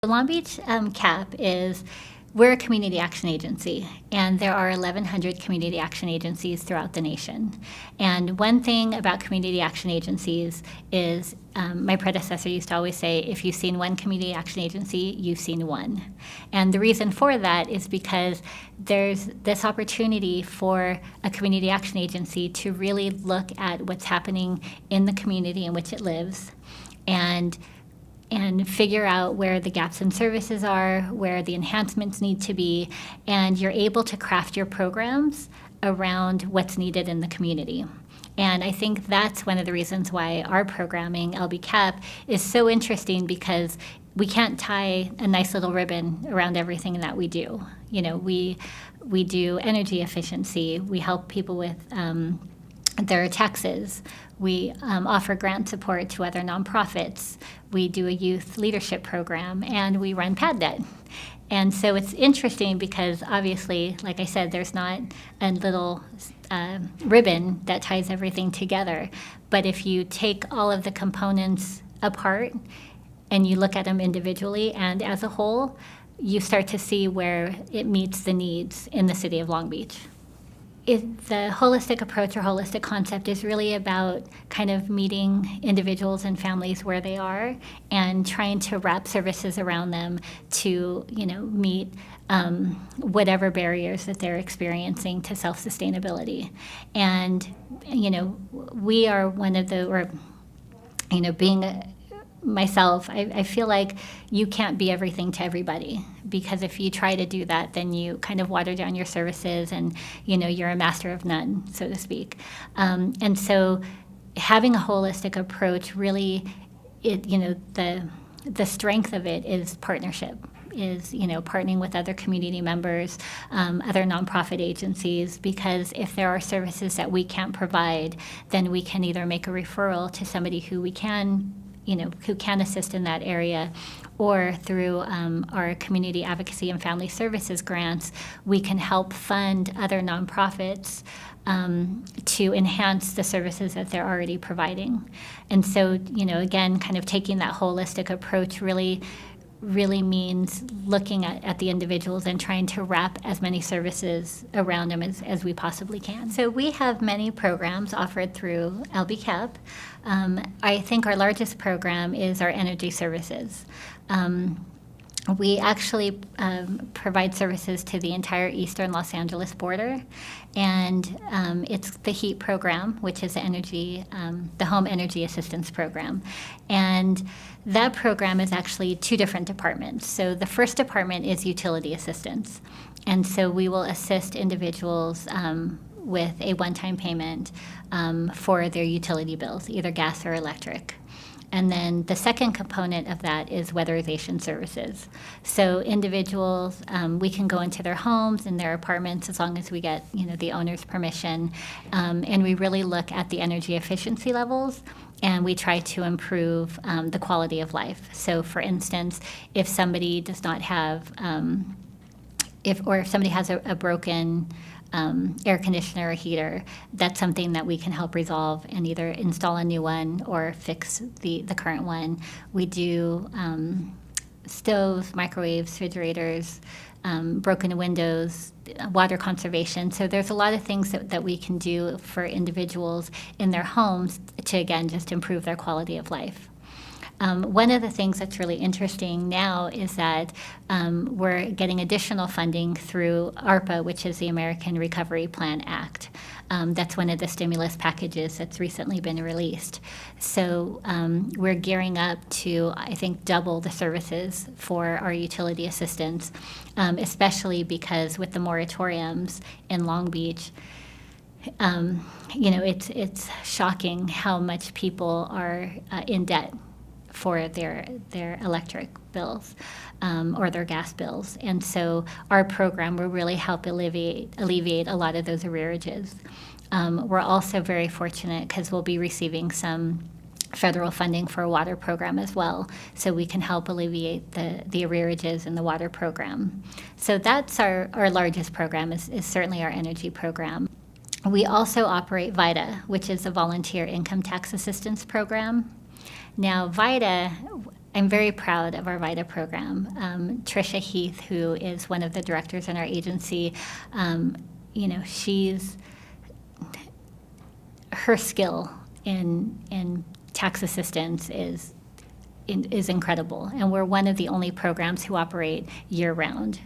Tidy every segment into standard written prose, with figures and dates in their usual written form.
Long Beach CAP we're a community action agency, and there are 1,100 community action agencies throughout the nation. And one thing about community action agencies is my predecessor used to always say, if you've seen one community action agency, you've seen one. And the reason for that is because there's this opportunity for a community action agency to really look at what's happening in the community in which it lives and figure out where the gaps in services are, where the enhancements need to be, and you're able to craft your programs around what's needed in the community. And I think that's one of the reasons why our programming, LBCAP, is so interesting, because we can't tie a nice little ribbon around everything that we do. You know, we do energy efficiency, we help people with their taxes. We offer grant support to other nonprofits. We do a youth leadership program, and we run PADNet. And so it's interesting because obviously, like I said, there's not a little ribbon that ties everything together. But if you take all of the components apart and you look at them individually and as a whole, you start to see where it meets the needs in the city of Long Beach. The holistic approach or holistic concept is really about kind of meeting individuals and families where they are and trying to wrap services around them to, meet whatever barriers that they're experiencing to self-sustainability. And, we are one of the, being myself, I feel like you can't be everything to everybody, because if you try to do that, then you kind of water down your services and, you're a master of none, so to speak. And so having a holistic approach really, the strength of it is partnership, is, partnering with other community members, other nonprofit agencies, because if there are services that we can't provide, then we can either make a referral to somebody who we can who can assist in that area, or through our community advocacy and family services grants, we can help fund other nonprofits to enhance the services that they're already providing. And so, again, kind of taking that holistic approach really means looking at the individuals and trying to wrap as many services around them as we possibly can. So we have many programs offered through LBCAP. I think our largest program is our energy services. We actually provide services to the entire eastern Los Angeles border, and it's the HEAT program, which is the Home Energy Assistance Program. And that program is actually two different departments. So the first department is utility assistance, and so we will assist individuals with a one-time payment for their utility bills, either gas or electric. And then the second component of that is weatherization services. So individuals, we can go into their homes and their apartments as long as we get, the owner's permission, and we really look at the energy efficiency levels, and we try to improve the quality of life. So, for instance, if somebody does not have, if somebody has a broken air conditioner or heater, that's something that we can help resolve and either install a new one or fix the current one. We do stoves, microwaves, refrigerators, broken windows, water conservation. So there's a lot of things that we can do for individuals in their homes to, again, just improve their quality of life. One of the things that's really interesting now is that we're getting additional funding through ARPA, which is the American Recovery Plan Act. That's one of the stimulus packages that's recently been released. So we're gearing up to, I think, double the services for our utility assistance, especially because with the moratoriums in Long Beach, it's shocking how much people are in debt for their electric bills or their gas bills. And so our program will really help alleviate a lot of those arrearages. We're also very fortunate because we'll be receiving some federal funding for a water program as well, so we can help alleviate the arrearages in the water program. So that's our largest program, is certainly our energy program. We also operate VITA, which is a volunteer income tax assistance program. Now, VITA I'm very proud of our VITA program. Tricia Heath, who is one of the directors in our agency, her skill in tax assistance is incredible, and we're one of the only programs who operate year-round.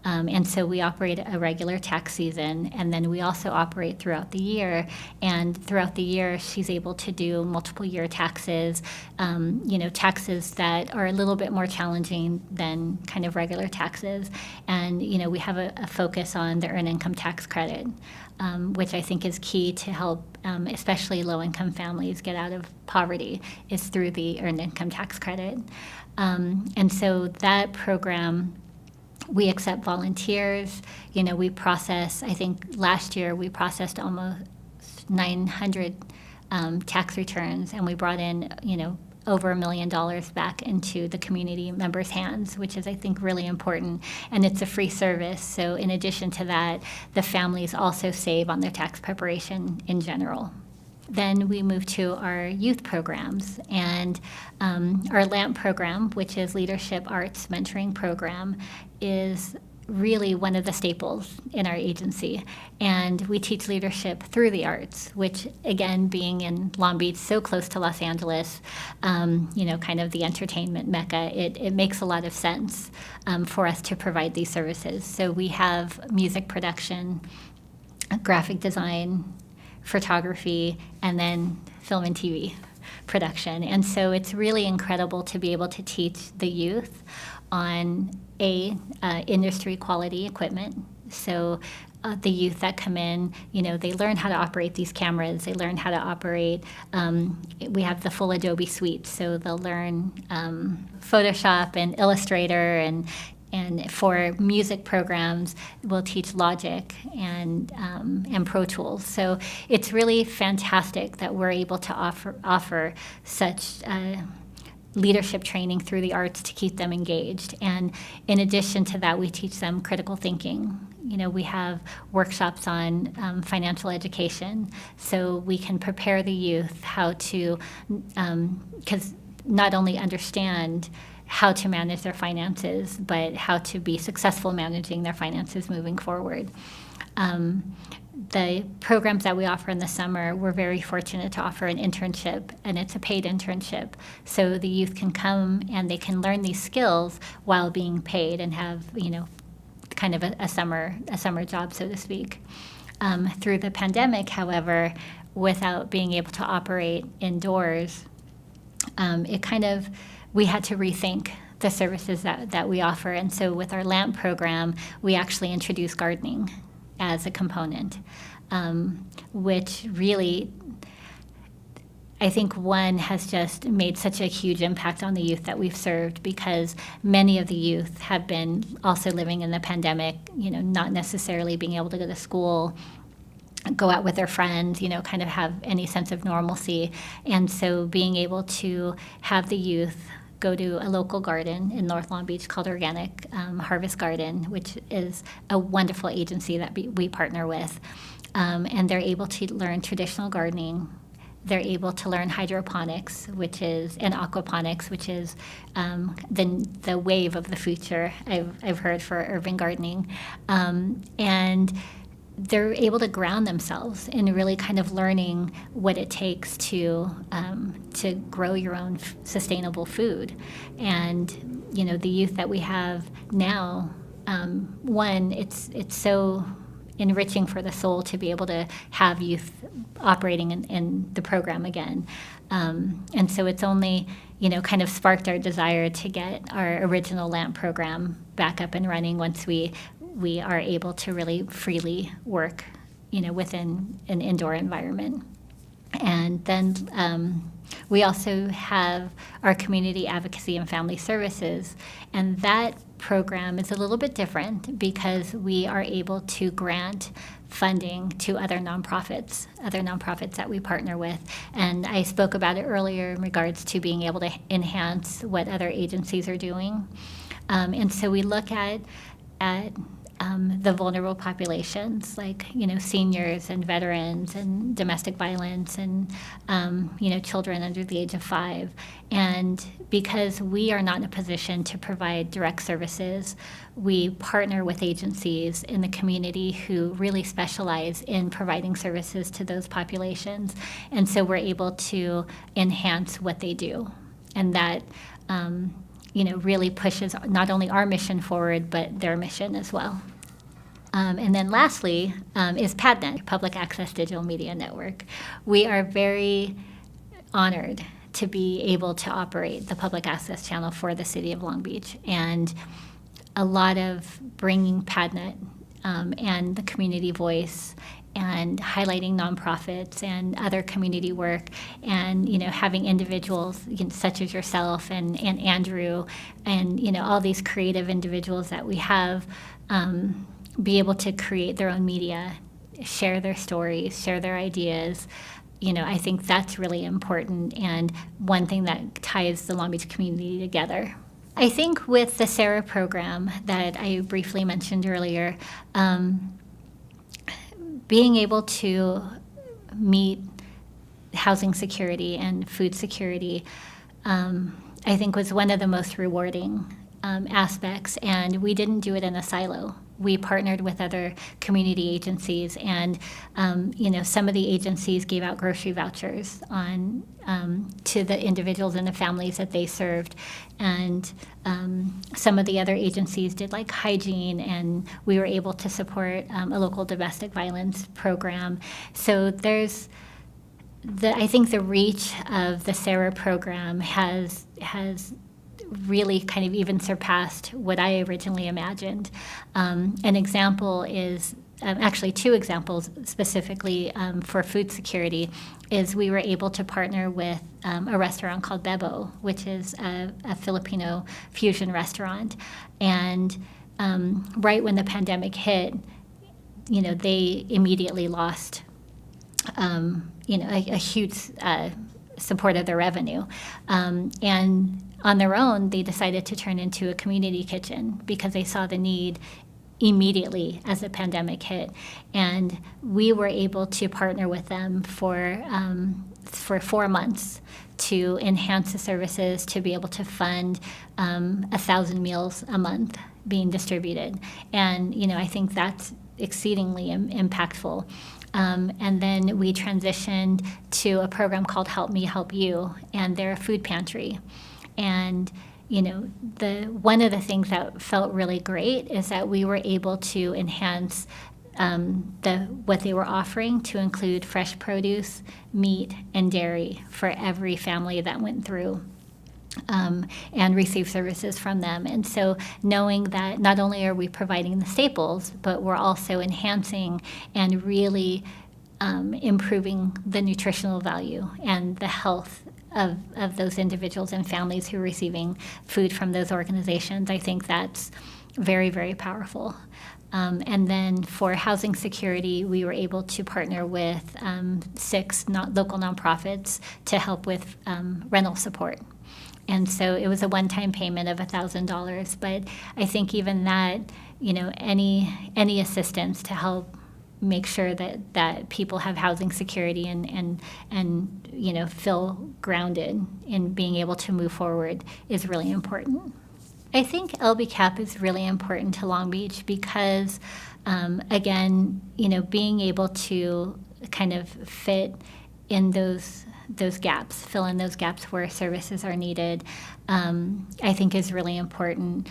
And so we operate a regular tax season, and then we also operate throughout the year. And throughout the year, she's able to do multiple year taxes, taxes that are a little bit more challenging than kind of regular taxes. And, we have a focus on the earned income tax credit, which I think is key to help especially low-income families get out of poverty, is through the earned income tax credit. And so that program, we accept volunteers. We process, I think last year we processed almost 900 tax returns, and we brought in, over $1 million back into the community members' hands, which is, I think, really important. And it's a free service. So in addition to that, the families also save on their tax preparation in general. Then we move to our youth programs, and our LAMP program, which is Leadership Arts Mentoring Program, is really one of the staples in our agency. And we teach leadership through the arts, which, again, being in Long Beach, so close to Los Angeles, kind of the entertainment mecca, it makes a lot of sense for us to provide these services. So we have music production, graphic design, photography, and then film and TV production. And so it's really incredible to be able to teach the youth on industry quality equipment. So the youth that come in, they learn how to operate these cameras. They learn how to operate. We have the full Adobe suite, so they'll learn Photoshop and Illustrator, and for music programs, we'll teach Logic and Pro Tools. So it's really fantastic that we're able to offer such leadership training through the arts to keep them engaged. And in addition to that, we teach them critical thinking. We have workshops on financial education, so we can prepare the youth how to, because not only understand how to manage their finances, but how to be successful managing their finances moving forward. The programs that we offer in the summer, we're very fortunate to offer an internship, and it's a paid internship. So the youth can come and they can learn these skills while being paid and have, kind of a summer job, so to speak. Through the pandemic, however, without being able to operate indoors, we had to rethink the services that we offer. And so with our LAMP program, we actually introduced gardening as a component, which really, I think, has just made such a huge impact on the youth that we've served, because many of the youth have been also living in the pandemic, not necessarily being able to go to school, go out with their friends, kind of have any sense of normalcy. And so being able to have the youth go to a local garden in North Long Beach called Organic Harvest Garden, which is a wonderful agency that we partner with. And they're able to learn traditional gardening. They're able to learn hydroponics, and aquaponics, which is the wave of the future, I've heard, for urban gardening. And they're able to ground themselves in really kind of learning what it takes to grow your own sustainable food. And the youth that we have now, it's so enriching for the soul to be able to have youth operating in the program again. And so it's only kind of sparked our desire to get our original LAMP program back up and running once we are able to really freely work, within an indoor environment. And then we also have our community advocacy and family services, and that program is a little bit different because we are able to grant funding to other nonprofits that we partner with. And I spoke about it earlier in regards to being able to enhance what other agencies are doing. And so we look at the vulnerable populations, like, seniors and veterans and domestic violence and, children under the age of 5. And because we are not in a position to provide direct services, we partner with agencies in the community who really specialize in providing services to those populations. And so we're able to enhance what they do. And that, really pushes not only our mission forward, but their mission as well. And then lastly is PADNet, Public Access Digital Media Network. We are very honored to be able to operate the public access channel for the city of Long Beach. And a lot of bringing PADNet and the community voice and highlighting nonprofits and other community work, and having individuals such as yourself and Andrew and all these creative individuals that we have be able to create their own media, share their stories, share their ideas. I think that's really important, and one thing that ties the Long Beach community together. I think with the SARA program that I briefly mentioned earlier, being able to meet housing security and food security, I think was one of the most rewarding aspects, and we didn't do it in a silo. We partnered with other community agencies, and some of the agencies gave out grocery vouchers to the individuals and the families that they served, and some of the other agencies did like hygiene, and we were able to support a local domestic violence program. So I think the reach of the SARA program has really kind of even surpassed what I originally imagined. An example is, actually 2 examples specifically for food security, is we were able to partner with a restaurant called Bebo, which is a Filipino fusion restaurant. And right when the pandemic hit, they immediately lost a huge support of their revenue. And on their own, they decided to turn into a community kitchen because they saw the need immediately as the pandemic hit. And we were able to partner with them for 4 months to enhance the services, to be able to fund 1,000 meals a month being distributed. And, I think that's exceedingly impactful. And then we transitioned to a program called Help Me, Help You, and they're a food pantry. And one of the things that felt really great is that we were able to enhance what they were offering to include fresh produce, meat, and dairy for every family that went through and received services from them. And so knowing that not only are we providing the staples, but we're also enhancing and really improving the nutritional value and the health of those individuals and families who are receiving food from those organizations, I think that's very, very powerful. And then for housing security, we were able to partner with 6 local nonprofits to help with rental support. And so it was a one-time payment of $1,000, but I think even that, any assistance to help make sure that people have housing security and feel grounded in being able to move forward is really important. I think LBCAP is really important to Long Beach because, again, being able to kind of fit in those gaps, fill in those gaps where services are needed, I think is really important.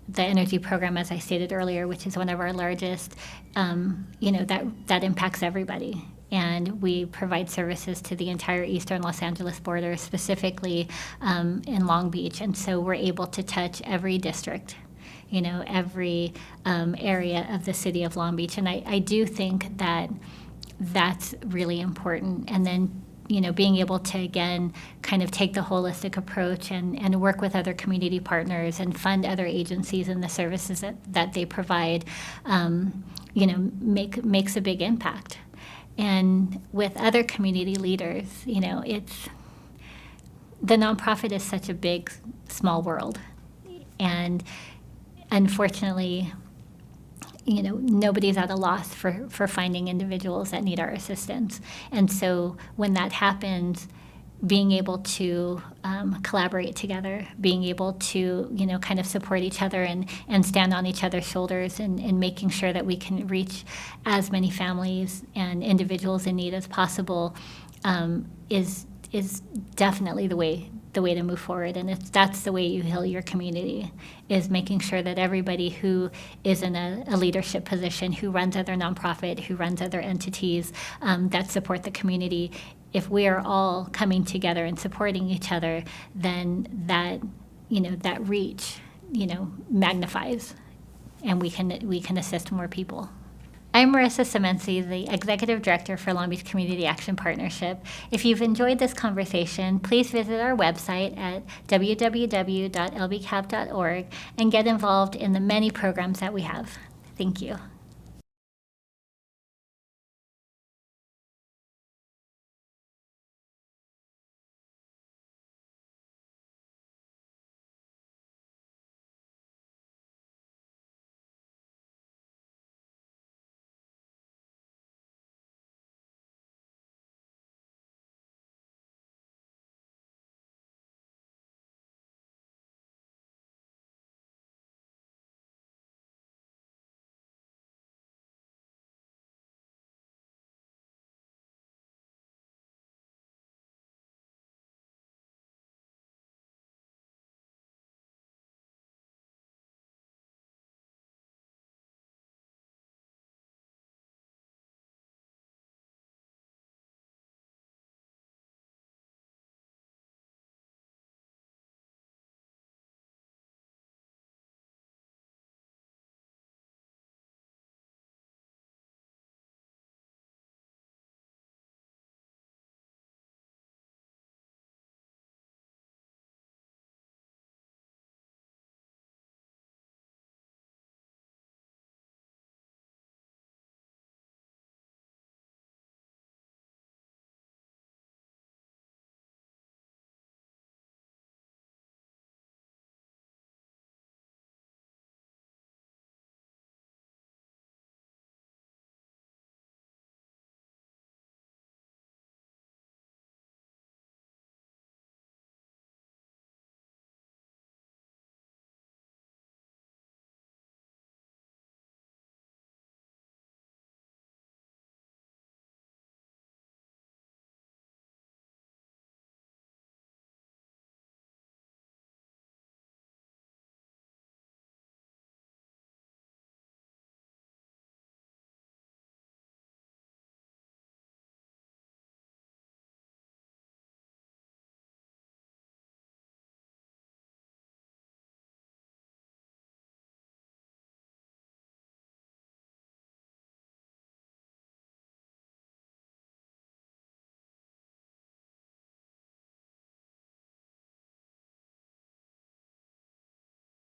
The energy program, as I stated earlier, which is one of our largest, that impacts everybody. And we provide services to the entire eastern Los Angeles border, specifically in Long Beach. And so we're able to touch every district, every area of the city of Long Beach. And I do think that that's really important. And then being able to, again, kind of take the holistic approach and work with other community partners and fund other agencies and the services that they provide, makes a big impact. And with other community leaders, it's the nonprofit is such a big, small world. And unfortunately, nobody's at a loss for finding individuals that need our assistance. And so when that happens, being able to collaborate together, being able to, kind of support each other and stand on each other's shoulders and making sure that we can reach as many families and individuals in need as possible is definitely the way to move forward. And that's the way you heal your community, is making sure that everybody who is in a leadership position, who runs other nonprofit, who runs other entities that support the community, if we are all coming together and supporting each other, then that reach, magnifies, and we can assist more people. I'm Marissa Semensi, the Executive Director for Long Beach Community Action Partnership. If you've enjoyed this conversation, please visit our website at www.lbcap.org and get involved in the many programs that we have. Thank you.